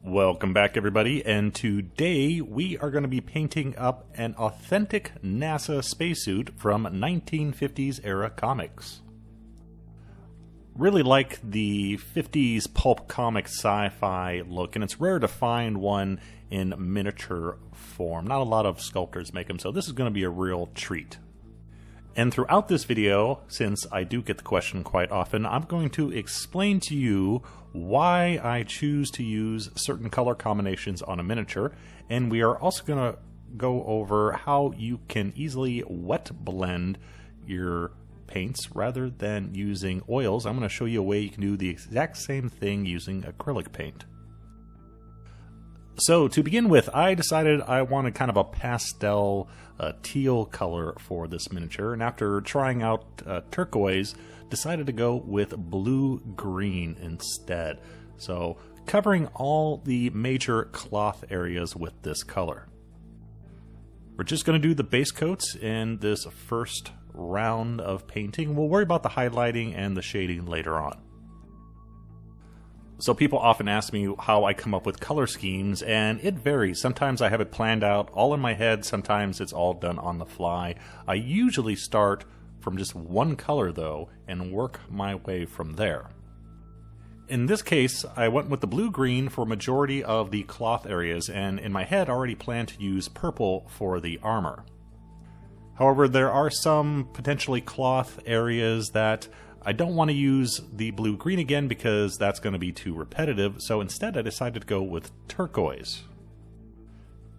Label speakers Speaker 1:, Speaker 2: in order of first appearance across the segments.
Speaker 1: Welcome back, everybody, and today we are going to be painting up an authentic NASA spacesuit from 1950s era comics. Really like the 50s pulp comic sci-fi look, and it's rare to find one in miniature form. Not a lot of sculptors make them, so this is going to be a real treat. And throughout this video, since I do get the question quite often, I'm going to explain to you why I choose to use certain color combinations on a miniature, and we are also going to go over how you can easily wet blend your paints rather than using oils. I'm going to show you a way you can do the exact same thing using acrylic paint. So to begin with, I decided I wanted kind of a pastel teal color for this miniature, and after trying out turquoise, decided to go with blue-green instead. So covering all the major cloth areas with this color. We're just going to do the base coats in this first round of painting. We'll worry about the highlighting and the shading later on. So people often ask me how I come up with color schemes, and it varies. Sometimes I have it planned out all in my head, sometimes it's all done on the fly. I usually start from just one color though, and work my way from there. In this case, I went with the blue-green for a majority of the cloth areas, and in my head already planned to use purple for the armor. However, there are some potentially cloth areas that I don't want to use the blue-green again because that's going to be too repetitive, so instead I decided to go with turquoise.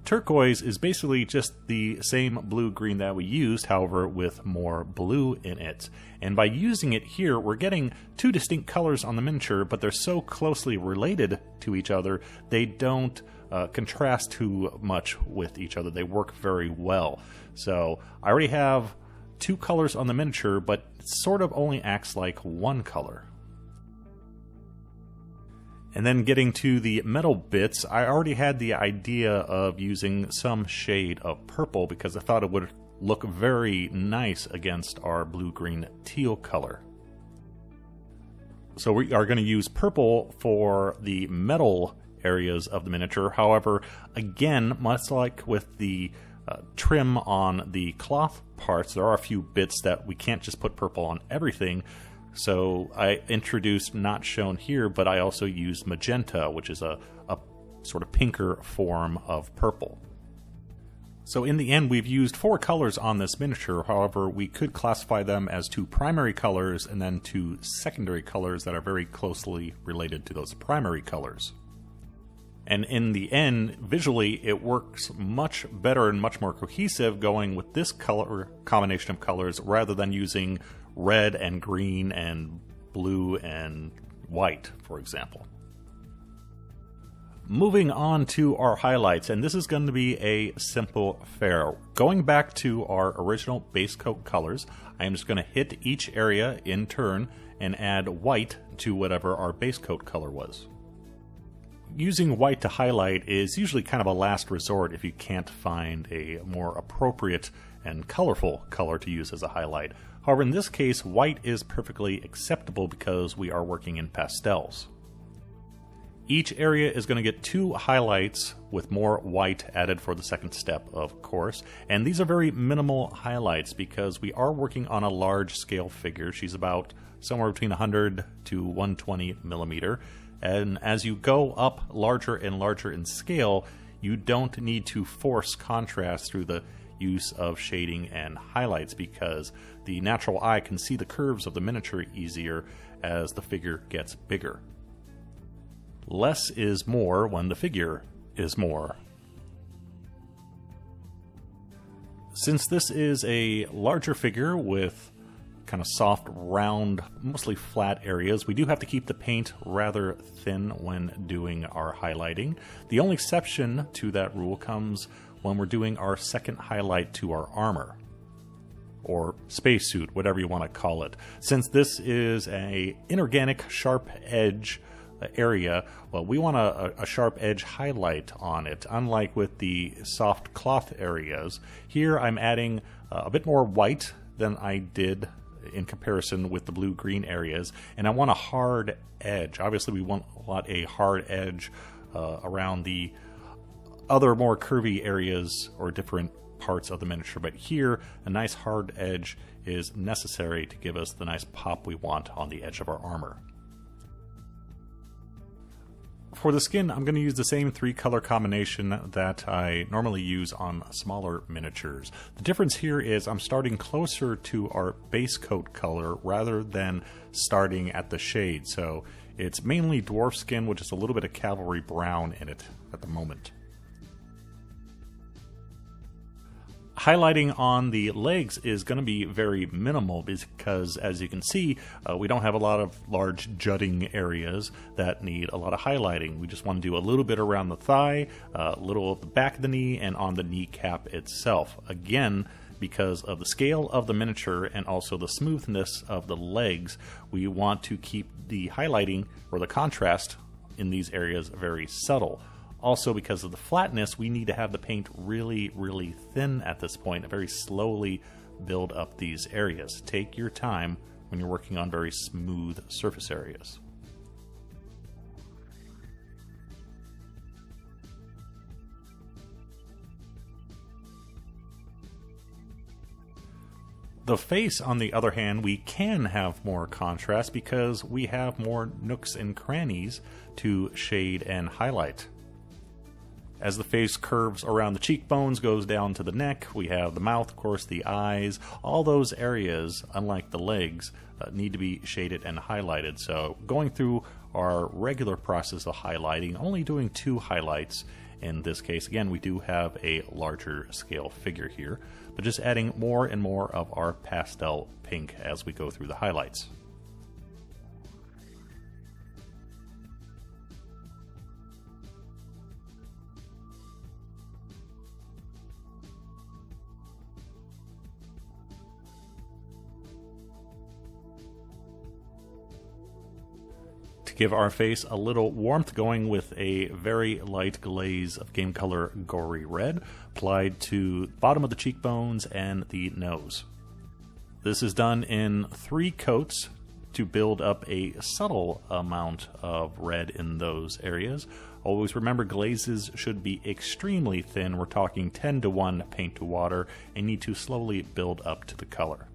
Speaker 1: Turquoise is basically just the same blue-green that we used, however with more blue in it. And by using it here, we're getting two distinct colors on the miniature, but they're so closely related to each other, they don't contrast too much with each other. They work very well. So I already have two colors on the miniature, but it sort of only acts like one color. And then getting to the metal bits, I already had the idea of using some shade of purple because I thought it would look very nice against our blue-green teal color. So we are going to use purple for the metal areas of the miniature. However, again, much like with the trim on the cloth parts, there are a few bits that we can't just put purple on everything. So I introduced, not shown here, but I also used magenta, which is a sort of pinker form of purple. So in the end, we've used 4 colors on this miniature. However, we could classify them as 2 primary colors and then 2 secondary colors that are very closely related to those primary colors. And in the end, visually, it works much better and much more cohesive going with this color combination of colors rather than using red and green and blue and white, for example. Moving on to our highlights, and this is going to be a simple affair. Going back to our original base coat colors, I am just going to hit each area in turn and add white to whatever our base coat color was. Using white to highlight is usually kind of a last resort if you can't find a more appropriate and colorful color to use as a highlight. However, in this case, white is perfectly acceptable because we are working in pastels. Each area is going to get 2 highlights with more white added for the second step, of course. And these are very minimal highlights because we are working on a large scale figure. She's about somewhere between 100 to 120 millimeter. And as you go up larger and larger in scale, you don't need to force contrast through the use of shading and highlights because the natural eye can see the curves of the miniature easier as the figure gets bigger. Less is more when the figure is more. Since this is a larger figure with kind of soft, round, mostly flat areas, we do have to keep the paint rather thin when doing our highlighting. The only exception to that rule comes when we're doing our second highlight to our armor, or spacesuit, whatever you want to call it. Since this is an inorganic sharp edge area, well, we want a sharp edge highlight on it, unlike with the soft cloth areas. Here I'm adding a bit more white than I did in comparison with the blue-green areas, and I want a hard edge. Obviously, we want a hard edge around the other more curvy areas or different parts of the miniature, but here a nice hard edge is necessary to give us the nice pop we want on the edge of our armor. For the skin, I'm going to use the same 3-color combination that I normally use on smaller miniatures. The difference here is I'm starting closer to our base coat color rather than starting at the shade. So it's mainly dwarf skin with just a little bit of cavalry brown in it at the moment. Highlighting on the legs is going to be very minimal because, as you can see, we don't have a lot of large jutting areas that need a lot of highlighting. We just want to do a little bit around the thigh, a little at the back of the knee, and on the kneecap itself. Again, because of the scale of the miniature and also the smoothness of the legs, we want to keep the highlighting or the contrast in these areas very subtle. Also, because of the flatness, we need to have the paint really, really thin at this point, and very slowly build up these areas. Take your time when you're working on very smooth surface areas. The face, on the other hand, we can have more contrast because we have more nooks and crannies to shade and highlight. As the face curves around the cheekbones, goes down to the neck, we have the mouth, of course, the eyes. All those areas, unlike the legs, need to be shaded and highlighted. So going through our regular process of highlighting, only doing 2 highlights in this case. Again, we do have a larger scale figure here, but just adding more and more of our pastel pink as we go through the highlights. Give our face a little warmth, going with a very light glaze of game color gory red applied to the bottom of the cheekbones and the nose. This is done in 3 coats to build up a subtle amount of red in those areas. Always remember, glazes should be extremely thin. We're talking 10:1 paint to water, and need to slowly build up to the color.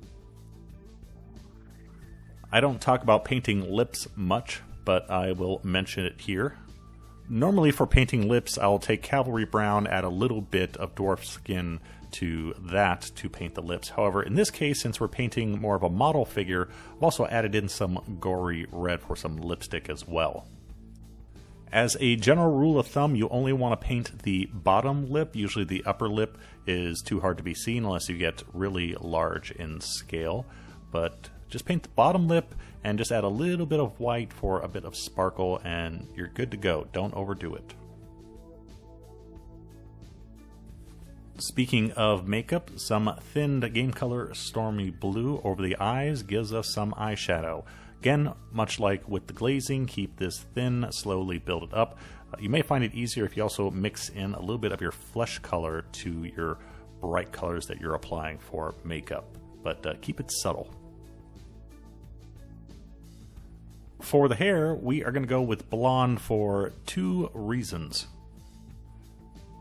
Speaker 1: I don't talk about painting lips much, but I will mention it here. Normally for painting lips, I'll take cavalry brown, add a little bit of dwarf skin to that to paint the lips. However, in this case, since we're painting more of a model figure, I've also added in some gory red for some lipstick as well. As a general rule of thumb, you only want to paint the bottom lip. Usually the upper lip is too hard to be seen unless you get really large in scale. But just paint the bottom lip and just add a little bit of white for a bit of sparkle, and you're good to go. Don't overdo it. Speaking of makeup, some thinned game color stormy blue over the eyes gives us some eyeshadow. Again, much like with the glazing, keep this thin, slowly build it up. You may find it easier if you also mix in a little bit of your flesh color to your bright colors that you're applying for makeup, but keep it subtle. For the hair, we are going to go with blonde for 2 reasons.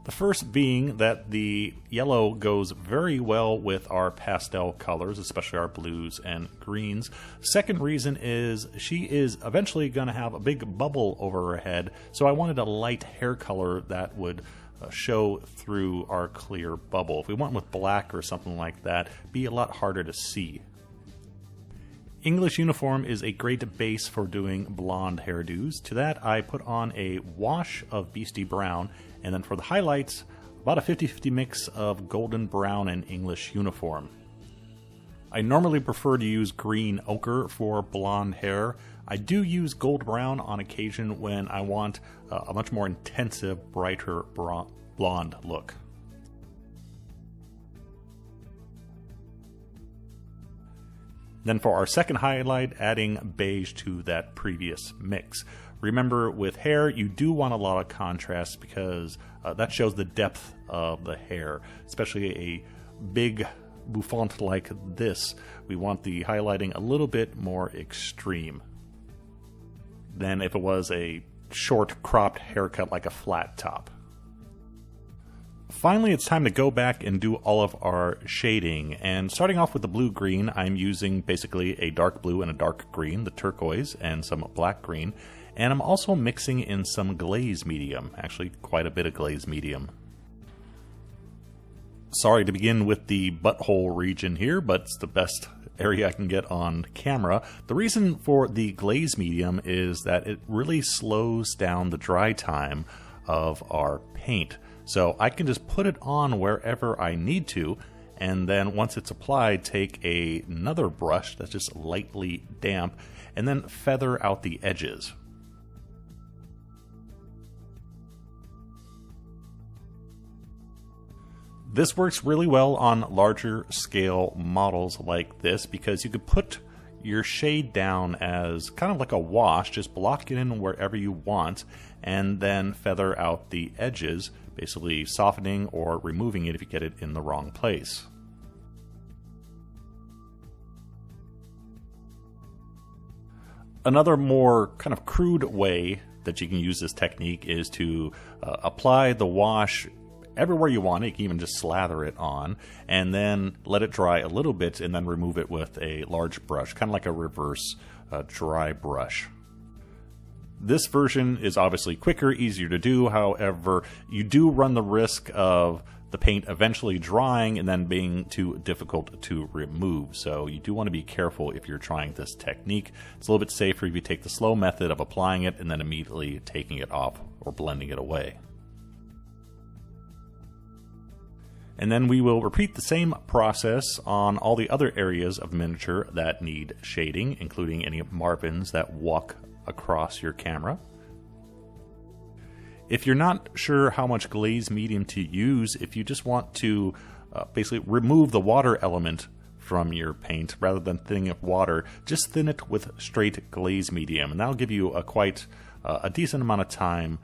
Speaker 1: The first being that the yellow goes very well with our pastel colors, especially our blues and greens. Second reason is she is eventually going to have a big bubble over her head, so I wanted a light hair color that would show through our clear bubble. If we went with black or something like that, it'd be a lot harder to see. English uniform is a great base for doing blonde hairdos. To that, I put on a wash of Beastie Brown, and then for the highlights, about a 50-50 mix of golden brown and English uniform. I normally prefer to use green ochre for blonde hair. I do use gold brown on occasion when I want a much more intensive, brighter blonde look. Then for our second highlight, adding beige to that previous mix. Remember, with hair, you do want a lot of contrast because that shows the depth of the hair, especially a big bouffant like this, we want the highlighting a little bit more extreme than if it was a short cropped haircut like a flat top. Finally, it's time to go back and do all of our shading, and starting off with the blue-green, I'm using basically a dark blue and a dark green, the turquoise, and some black green, and I'm also mixing in some glaze medium, actually quite a bit of glaze medium. Sorry to begin with the butthole region here, but it's the best area I can get on camera. The reason for the glaze medium is that it really slows down the dry time of our paint. So I can just put it on wherever I need to, and then once it's applied, take another brush that's just lightly damp, and then feather out the edges. This works really well on larger scale models like this because you could put your shade down as kind of like a wash, just block it in wherever you want, and then feather out the edges, basically softening or removing it if you get it in the wrong place. Another more kind of crude way that you can use this technique is to apply the wash everywhere you want it. You can even just slather it on and then let it dry a little bit and then remove it with a large brush, kind of like a reverse dry brush. This version is obviously quicker, easier to do. However, you do run the risk of the paint eventually drying and then being too difficult to remove. So you do want to be careful if you're trying this technique. It's a little bit safer if you take the slow method of applying it and then immediately taking it off or blending it away. And then we will repeat the same process on all the other areas of miniature that need shading, including any marvins that walk across your camera. If you're not sure how much glaze medium to use, if you just want to basically remove the water element from your paint rather than thinning it with water, just thin it with straight glaze medium, and that'll give you a decent amount of time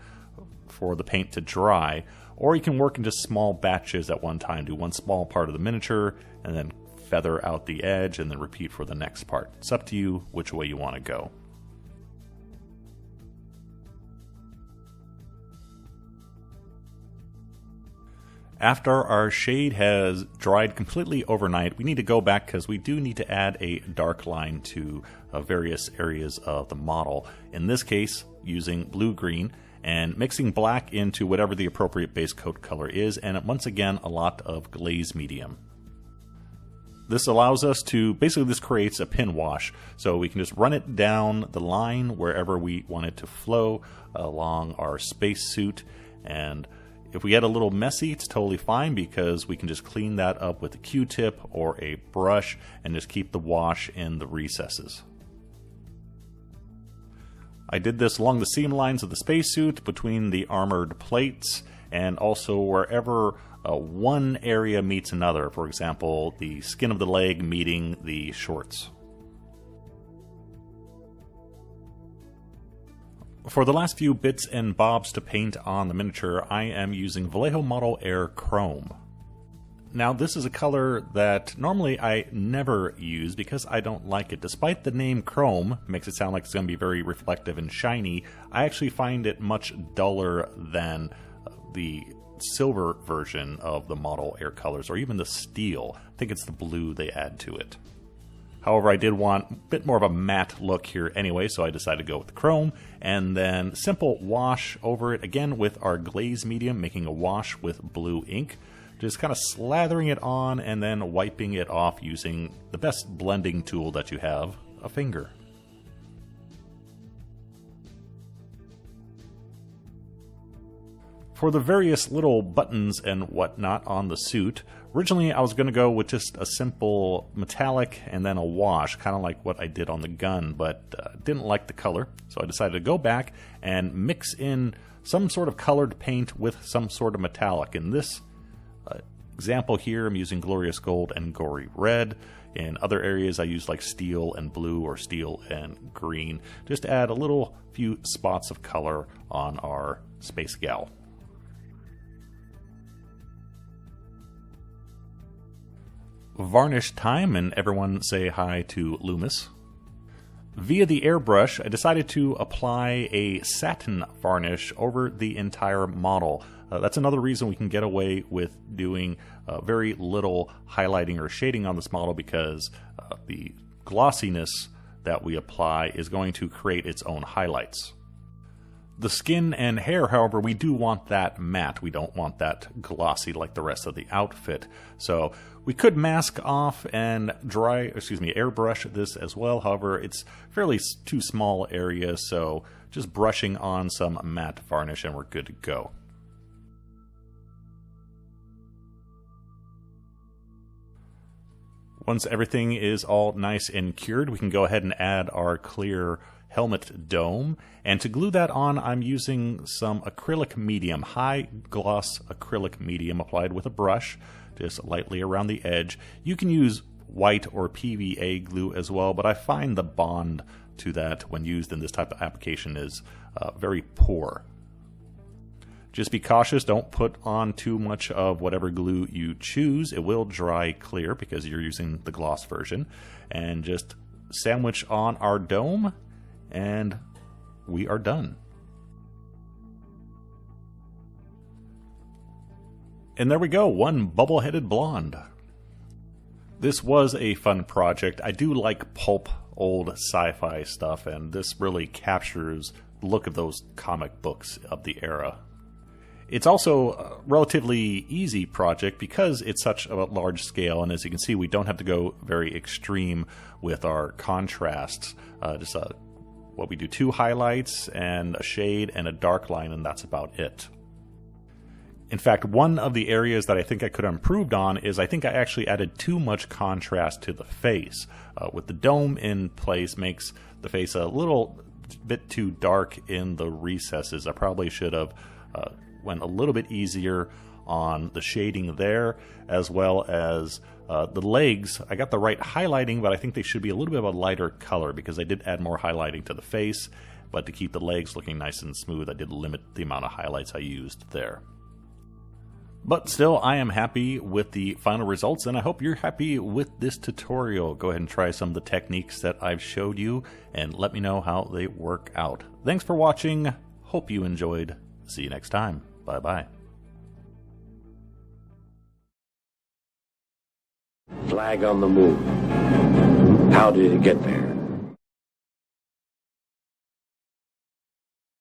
Speaker 1: for the paint to dry. Or you can work in just small batches at one time. Do one small part of the miniature and then feather out the edge and then repeat for the next part. It's up to you which way you want to go. After our shade has dried completely overnight, we need to go back because we do need to add a dark line to various areas of the model. In this case, using blue-green, and mixing black into whatever the appropriate base coat color is, and once again a lot of glaze medium. This allows us to, basically this creates a pin wash, so we can just run it down the line wherever we want it to flow along our spacesuit, and if we get a little messy, it's totally fine because we can just clean that up with a Q-tip or a brush and just keep the wash in the recesses. I did this along the seam lines of the spacesuit, between the armored plates, and also wherever one area meets another. For example, the skin of the leg meeting the shorts. For the last few bits and bobs to paint on the miniature, I am using Vallejo Model Air Chrome. Now, this is a color that normally I never use because I don't like it. Despite the name Chrome, makes it sound like it's going to be very reflective and shiny, I actually find it much duller than the silver version of the Model Air colors, or even the steel. I think it's the blue they add to it. However, I did want a bit more of a matte look here anyway, so I decided to go with the chrome, and then simple wash over it, again with our glaze medium, making a wash with blue ink. Just kind of slathering it on and then wiping it off using the best blending tool that you have, a finger. For the various little buttons and whatnot on the suit, originally I was going to go with just a simple metallic and then a wash, kind of like what I did on the gun, but didn't like the color, so I decided to go back and mix in some sort of colored paint with some sort of metallic. In this example here, I'm using Glorious Gold and Gory Red. In other areas, I use like steel and blue or steel and green, just to add a little few spots of color on our space gal. varnish time, and everyone say hi to Loomis. Via the airbrush, I decided to apply a satin varnish over the entire model. That's another reason we can get away with doing very little highlighting or shading on this model, because the glossiness that we apply is going to create its own highlights. The skin and hair, however, we do want that matte. We don't want that glossy like the rest of the outfit. So we could mask off and airbrush this as well. However, it's fairly too small area, so just brushing on some matte varnish and we're good to go. Once everything is all nice and cured, we can go ahead and add our clear helmet dome. And to glue that on, I'm using some acrylic medium, high gloss acrylic medium applied with a brush, just lightly around the edge. You can use white or PVA glue as well, but I find the bond to that when used in this type of application is very poor. Just be cautious, don't put on too much of whatever glue you choose. It will dry clear because you're using the gloss version. And just sandwich on our dome, and we are done. And there we go, one bubble-headed blonde. This was a fun project. I do like pulp old sci-fi stuff, and this really captures the look of those comic books of the era. It's also a relatively easy project because it's such a large scale, and as you can see, we don't have to go very extreme with our contrasts. What we do, 2 highlights and a shade and a dark line, and that's about it. In fact, one of the areas that I think I could have improved on is I think I actually added too much contrast to the face. With the dome in place makes the face a little bit too dark in the recesses. I probably should have went a little bit easier on the shading there, as well as the legs. I got the right highlighting, but I think they should be a little bit of a lighter color because I did add more highlighting to the face, but to keep the legs looking nice and smooth, I did limit the amount of highlights I used there. But still, I am happy with the final results, and I hope you're happy with this tutorial. Go ahead and try some of the techniques that I've showed you, and let me know how they work out. Thanks for watching. Hope you enjoyed. See you next time. Bye-bye.
Speaker 2: Flag on the moon. How did it get there?